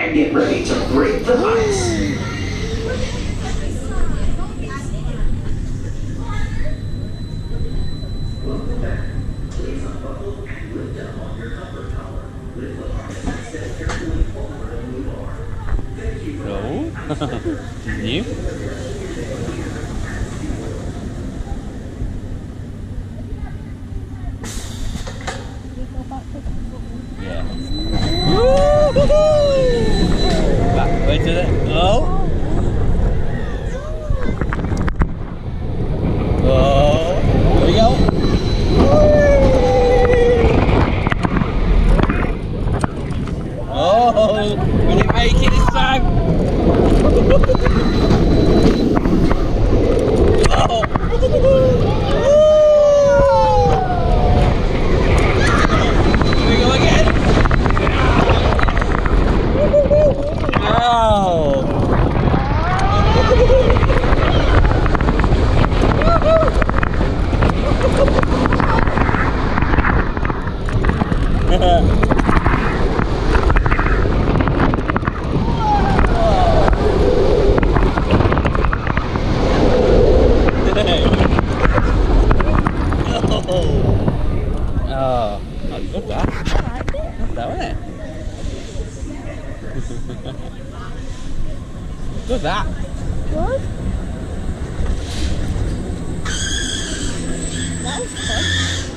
and get ready to break the ice. Welcome back. Please unbuckle and lift up on your comfort collar. Lift the harness and step carefully forward and move on. Thank you for No. New? Yeah. Back way to it. Oh. Oh. Here we go. Oh. Will it make it this time? Oh. Here we go again. Oh. Oh, that's good that. I like it. That's that, wasn't it? Good that. Good. That was fun.